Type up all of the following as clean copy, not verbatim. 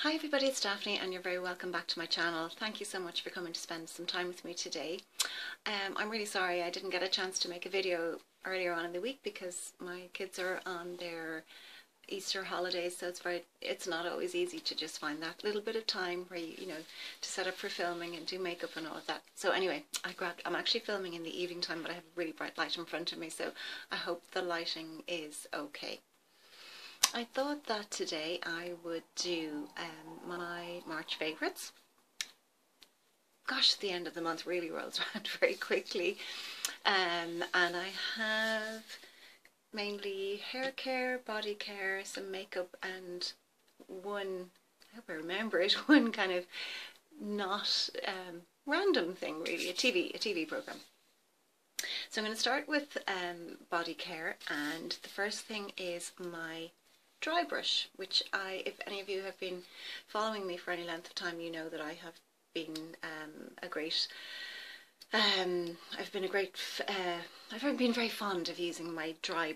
Hi everybody, it's Daphne and you're very welcome back to my channel. Thank you so much for coming to spend some time with me today. I'm really sorry I didn't get a chance to make a video earlier on in the week because my kids are on their Easter holidays, so it's not always easy to just find that little bit of time where you know, to set up for filming and do makeup and all of that. So anyway, I'm actually filming in the evening time, but I have a really bright light in front of me, so I hope the lighting is okay. I thought that today I would do my March favourites. Gosh, the end of the month really rolls around very quickly. And I have mainly hair care, body care, some makeup, and one, I hope I remember it, one kind of not random thing really, a TV program. So I'm going to start with body care, and the first thing is my dry brush, which if any of you have been following me for any length of time, you know that I have been I've been very fond of using my dry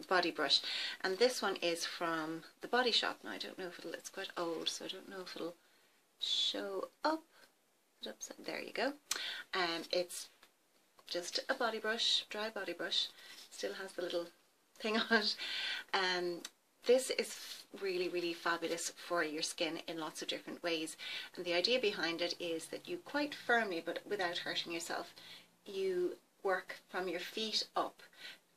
body brush, and this one is from the Body Shop. Now I don't know if it's quite old, so I don't know if it'll show up. There you go. It's just a body brush, dry body brush, still has the little thing on it. This is really fabulous for your skin in lots of different ways, and the idea behind it is that you quite firmly, but without hurting yourself, you work from your feet up,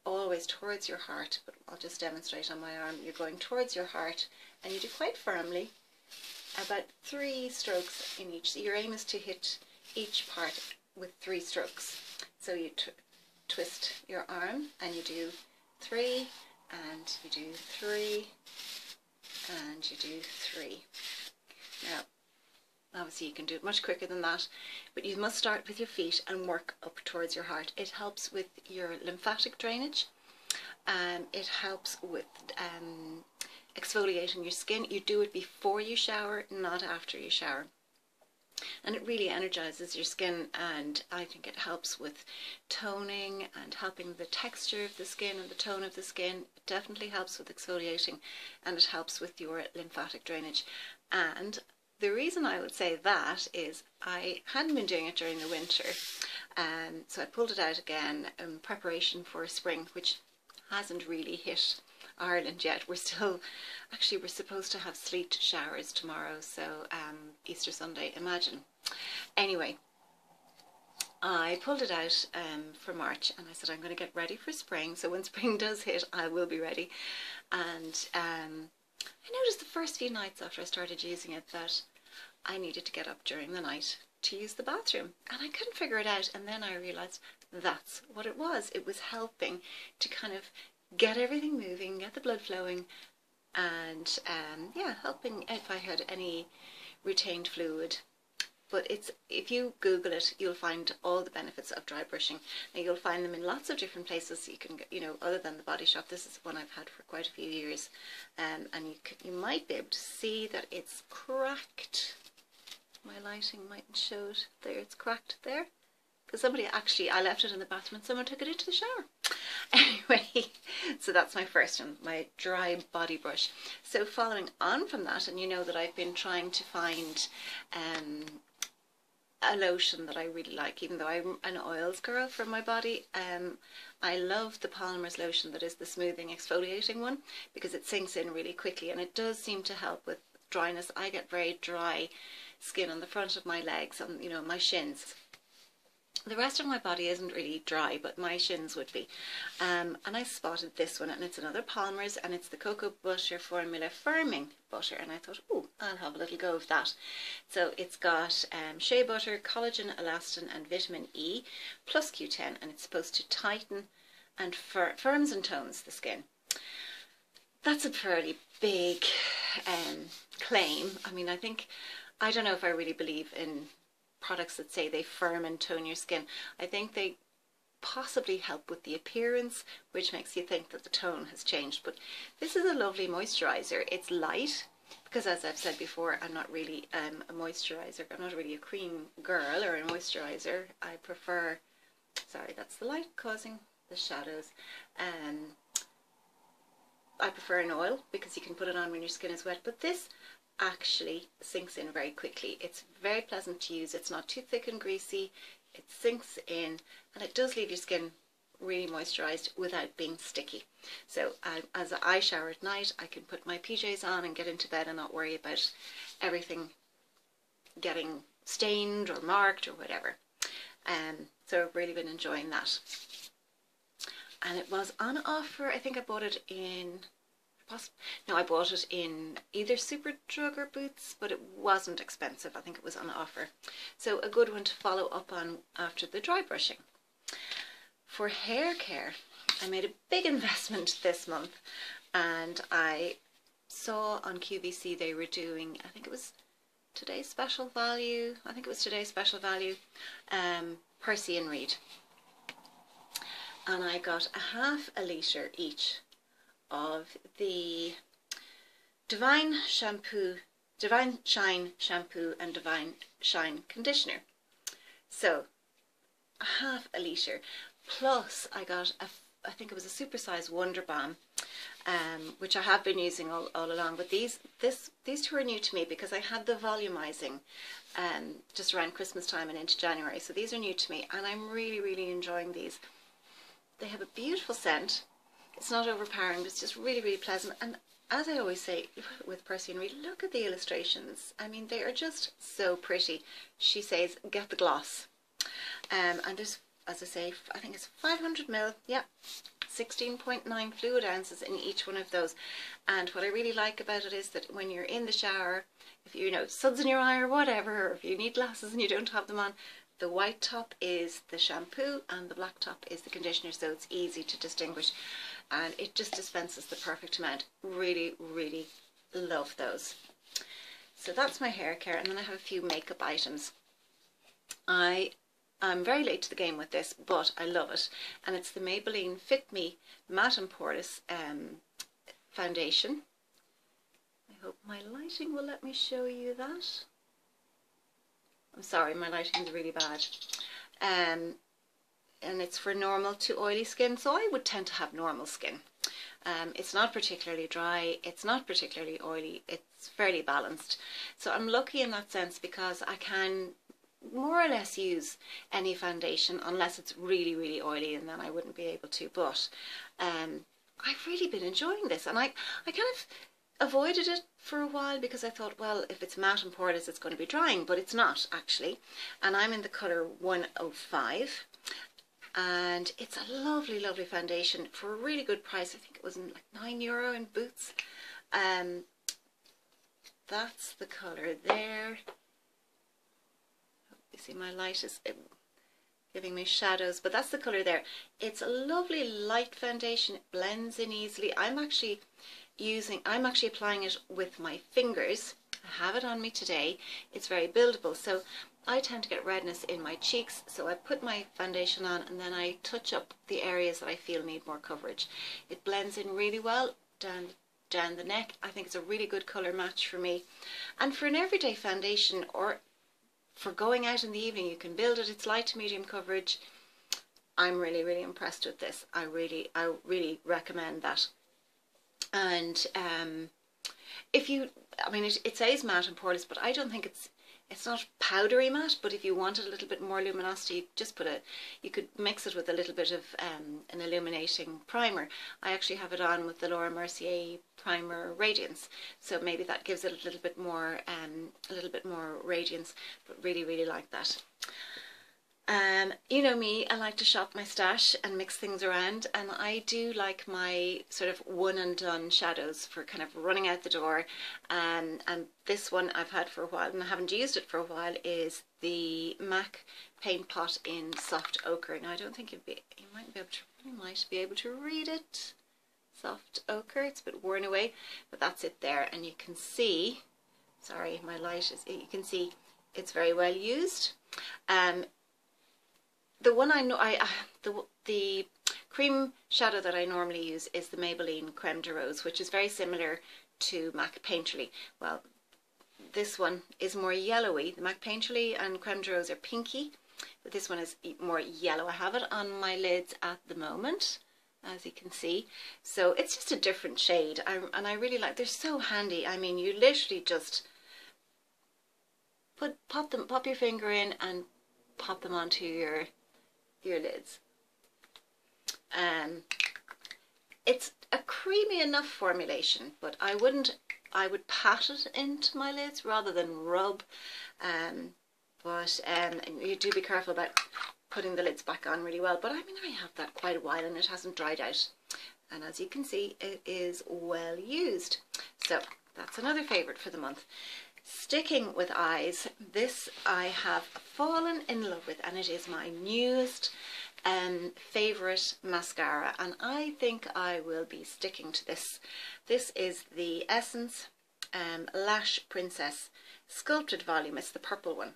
always towards your heart. But I'll just demonstrate on my arm. You're going towards your heart, and you do quite firmly about 3 strokes in each. So your aim is to hit each part with 3 strokes. So you twist your arm and you do 3, and you do 3, and you do 3. Now, obviously you can do it much quicker than that, but you must start with your feet and work up towards your heart. It helps with your lymphatic drainage, and it helps with exfoliating your skin. You do it before you shower, not after you shower. And it really energizes your skin, and I think it helps with toning and helping the texture of the skin and the tone of the skin. It definitely helps with exfoliating, and it helps with your lymphatic drainage. And the reason I would say that is I hadn't been doing it during the winter, so I pulled it out again in preparation for spring, which hasn't really hit Ireland yet. We're supposed to have sleet showers tomorrow, so Easter Sunday, imagine. Anyway, I pulled it out for March, and I said I'm going to get ready for spring, so when spring does hit I will be ready. And I noticed the first few nights after I started using it that I needed to get up during the night to use the bathroom, and I couldn't figure it out, and then I realised that's what it was. It was helping to kind of get everything moving, get the blood flowing, and yeah, helping if I had any retained fluid. But if you Google it, you'll find all the benefits of dry brushing, and you'll find them in lots of different places. You can, you know, other than the Body Shop. This is one I've had for quite a few years, and you might be able to see that it's cracked. My lighting mightn't show it there. It's cracked there because I left it in the bathroom and someone took it into the shower. Anyway, so that's my first one, my dry body brush. So following on from that, and you know that I've been trying to find a lotion that I really like, even though I'm an oils girl for my body. I love the Palmer's lotion that is the smoothing exfoliating one, because it sinks in really quickly, and it does seem to help with dryness. I get very dry skin on the front of my legs, on, you know, my shins. The rest of my body isn't really dry, but my shins would be. And I spotted this one, and it's another Palmer's, and it's the Cocoa Butter Formula Firming Butter, and I thought, oh, I'll have a little go of that. So it's got shea butter, collagen, elastin, and vitamin E, plus Q10, and it's supposed to tighten and firms and tones the skin. That's a fairly big claim. I mean, I don't know if I really believe in products that say they firm and tone your skin. I think they possibly help with the appearance, which makes you think that the tone has changed. But this is a lovely moisturiser. It's light, because as I've said before, I'm not really a moisturiser. I'm not really a cream girl or a moisturiser. I prefer, sorry, that's the light causing the shadows. I prefer an oil because you can put it on when your skin is wet, but this actually sinks in very quickly. It's very pleasant to use. It's not too thick and greasy. It sinks in, and it does leave your skin really moisturized without being sticky. So as I shower at night, I can put my PJs on and get into bed and not worry about everything getting stained or marked or whatever. So I've really been enjoying that. And it was on offer. I think I bought it in, I bought it in either Superdrug or Boots, but it wasn't expensive. I think it was on offer. So a good one to follow up on after the dry brushing. For hair care, I made a big investment this month, and I saw on QVC they were doing, I think it was today's special value, Percy and Reed. And I got a half a litre each of the Divine Shine Shampoo and Divine Shine Conditioner. So, a half a litre. Plus, I got, I think it was a supersized Wonder Balm, which I have been using all along. But these two are new to me because I had the volumizing just around Christmas time and into January. So these are new to me, and I'm really, really enjoying these. They have a beautiful scent. It's not overpowering, but it's just really, really pleasant. And as I always say with Percy and Reed, look at the illustrations. I mean, they are just so pretty. She says, get the gloss. And there's, as I say, I think it's 500 ml, yeah, 16.9 fluid ounces in each one of those. And what I really like about it is that when you're in the shower, if you know, suds in your eye or whatever, or if you need glasses and you don't have them on, the white top is the shampoo and the black top is the conditioner, so it's easy to distinguish. And it just dispenses the perfect amount. Really, really love those. So that's my hair care, and then I have a few makeup items. I'm very late to the game with this, but I love it. And it's the Maybeline Fit Me Matte and Poreless foundation. I hope my lighting will let me show you that. I'm sorry, my lighting is really bad. And it's for normal to oily skin, so I would tend to have normal skin. It's not particularly dry, it's not particularly oily, it's fairly balanced. So I'm lucky in that sense because I can more or less use any foundation unless it's really, really oily, and then I wouldn't be able to. But I've really been enjoying this, and I kind of avoided it for a while because I thought, well, if it's matte and poreless it's going to be drying, but it's not actually. And I'm in the colour 105, and it's a lovely, lovely foundation for a really good price. I think it was like €9 in Boots. That's the colour there. You see my light is giving me shadows, but that's the colour there. It's a lovely light foundation. It blends in easily. I'm actually applying it with my fingers. I have it on me today. It's very buildable, so I tend to get redness in my cheeks, so I put my foundation on and then I touch up the areas that I feel need more coverage. It blends in really well down the neck. I think it's a really good colour match for me. And for an everyday foundation, or for going out in the evening, you can build it. It's light to medium coverage. I'm really, really impressed with this. I really recommend that. And if you, I mean, it says matte and poreless, but I don't think it's not powdery matte. But if you wanted a little bit more luminosity, you could mix it with a little bit of an illuminating primer. I actually have it on with the Laura Mercier Primer Radiance, so maybe that gives it a little bit more radiance. But really, really like that. You know me, I like to shop my stash and mix things around, and I do like my sort of one and done shadows for kind of running out the door. And this one I've had for a while and I haven't used it for a while is the MAC Paint Pot in Soft Ochre. Now I don't think you might be able to read it. Soft Ochre, it's a bit worn away, but that's it there, and you can see, sorry my light is, you can see it's very well used. The one I know, the cream shadow that I normally use is the Maybelline Creme de Rose, which is very similar to MAC Painterly. Well, this one is more yellowy. The MAC Painterly and Creme de Rose are pinky, but this one is more yellow. I have it on my lids at the moment. as you can see. So it's just a different shade, and I really like, they're so handy. I mean, you literally just pop your finger in and pop them onto your lids. It's a creamy enough formulation, but I would pat it into my lids rather than rub. But you do be careful about putting the lids back on really well. But I mean, I have that quite a while and it hasn't dried out. And as you can see, it is well used. So that's another favourite for the month. Sticking with eyes, this I have fallen in love with, and it is my newest favourite mascara, and I think I will be sticking to this. This is the Essence Lash Princess Sculpted Volume. It's the purple one,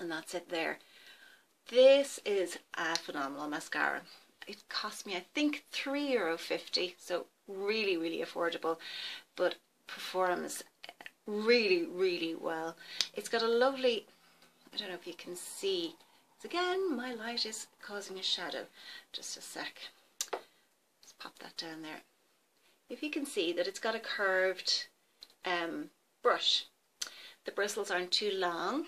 and that's it there. This is a phenomenal mascara. It cost me, I think, €3.50, so really, really affordable, but performs really, really well. It's got a lovely, I don't know if you can see, again, my light is causing a shadow. Just a sec. Let's pop that down there. If you can see that it's got a curved brush. The bristles aren't too long.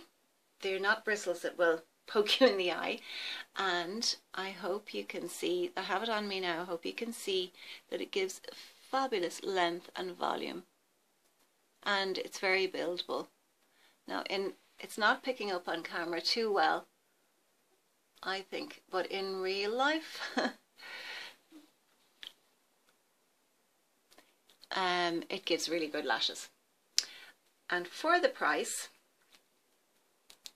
They're not bristles that will poke you in the eye. And I hope you can see, I have it on me now, I hope you can see that it gives fabulous length and volume. And it's very buildable. Now, it's not picking up on camera too well, I think, but in real life, it gives really good lashes. And for the price,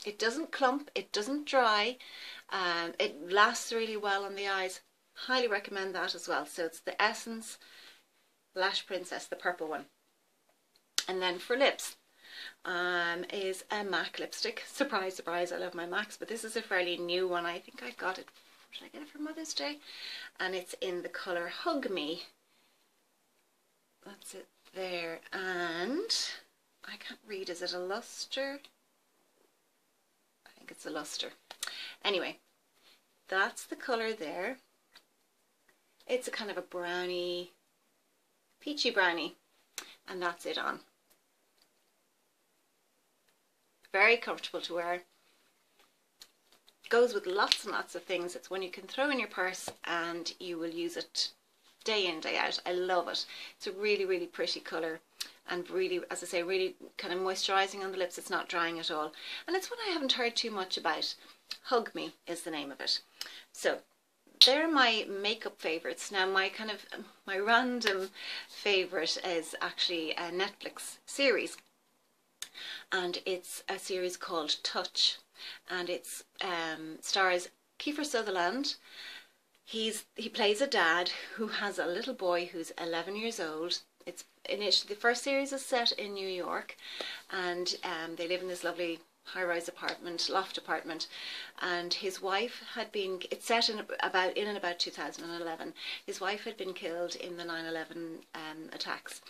it doesn't clump, it doesn't dry, it lasts really well on the eyes. Highly recommend that as well. So it's the Essence Lash Princess, the purple one. And then for lips, is a MAC lipstick. Surprise, surprise, I love my MACs, but this is a fairly new one. I think I got it, did I get it for Mother's Day? And it's in the colour Hug Me. That's it there. And I can't read, is it a lustre? I think it's a lustre. Anyway, that's the colour there. It's a kind of a brownie, peachy brownie, and that's it on. Very comfortable to wear. Goes with lots and lots of things. It's one you can throw in your purse and you will use it day in, day out. I love it. It's a really, really pretty colour, and really, as I say, really kind of moisturising on the lips. It's not drying at all. And it's one I haven't heard too much about. Hug Me is the name of it. So they're my makeup favourites. Now my random favourite is actually a Netflix series. And it's a series called Touch, and it's stars Kiefer Sutherland. He plays a dad who has a little boy who's 11 years old. It's the first series is set in New York, and they live in this lovely high-rise apartment, loft apartment, and his wife had been, it's set in and about 2011. His wife had been killed in the 9/11 attacks,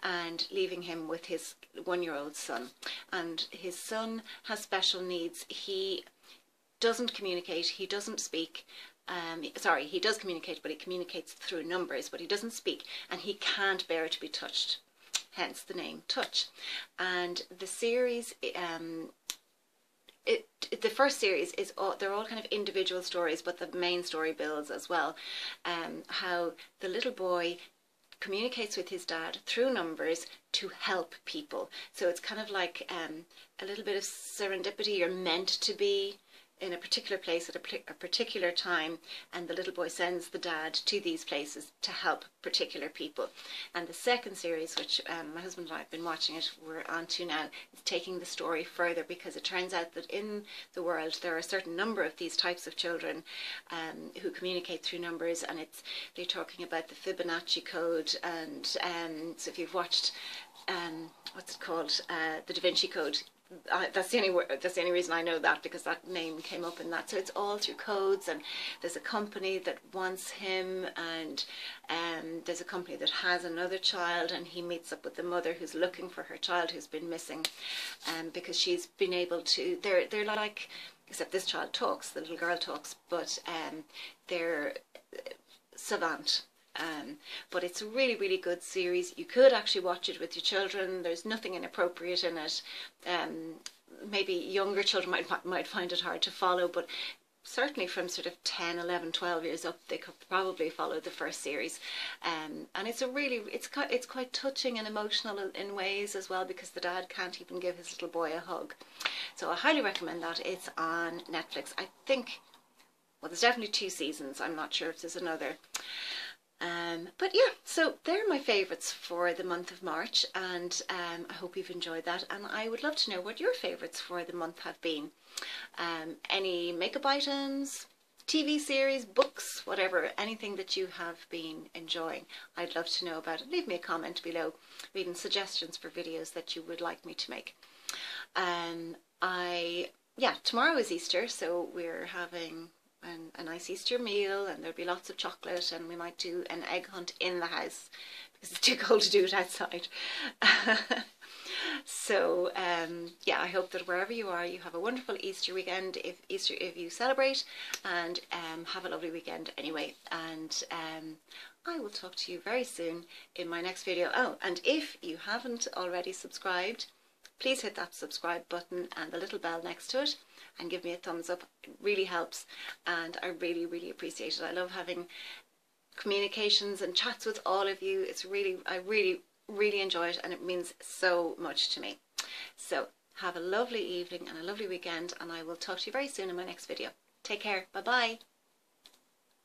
and leaving him with his 1-year-old son. And his son has special needs. He doesn't communicate, he doesn't speak. Sorry, he does communicate, but he communicates through numbers, but he doesn't speak, and he can't bear to be touched, hence the name Touch. And the series, the first series is they're all kind of individual stories, but the main story builds as well. How the little boy communicates with his dad through numbers to help people. So it's kind of like a little bit of serendipity. You're meant to be in a particular place at a particular time, and the little boy sends the dad to these places to help particular people. And the second series, which my husband and I have been watching it, we're on to now, is taking the story further, because it turns out that in the world there are a certain number of these types of children who communicate through numbers, and they're talking about the Fibonacci code, and so if you've watched what's it called, the Da Vinci Code. That's the only reason I know that, because that name came up in that. So it's all through codes, and there's a company that wants him, and there's a company that has another child, and he meets up with the mother who's looking for her child who's been missing, because she's been able to. They're like, except this child talks, the little girl talks, but they're savant. But it's a really, really good series. You could actually watch it with your children. There's nothing inappropriate in it. Maybe younger children might find it hard to follow, but certainly from sort of 10, 11, 12 years up, they could probably follow the first series. And it's it's quite touching and emotional in ways as well, because the dad can't even give his little boy a hug. So I highly recommend that. It's on Netflix. I think, well, there's definitely 2 seasons. I'm not sure if there's another. But yeah, so they're my favourites for the month of March, and I hope you've enjoyed that, and I would love to know what your favourites for the month have been. Any makeup items, TV series, books, whatever, anything that you have been enjoying, I'd love to know about it. Leave me a comment below, even suggestions for videos that you would like me to make. Yeah, tomorrow is Easter, so we're having a nice Easter meal, and there'll be lots of chocolate, and we might do an egg hunt in the house because it's too cold to do it outside. So yeah, I hope that wherever you are, you have a wonderful Easter weekend, if you celebrate, and have a lovely weekend anyway. And I will talk to you very soon in my next video. Oh, and if you haven't already subscribed, please hit that subscribe button and the little bell next to it, and give me a thumbs up. It really helps, and I really, really appreciate it. I love having communications and chats with all of you. I really, really enjoy it, and it means so much to me. So have a lovely evening and a lovely weekend, and I will talk to you very soon in my next video. Take care. Bye bye.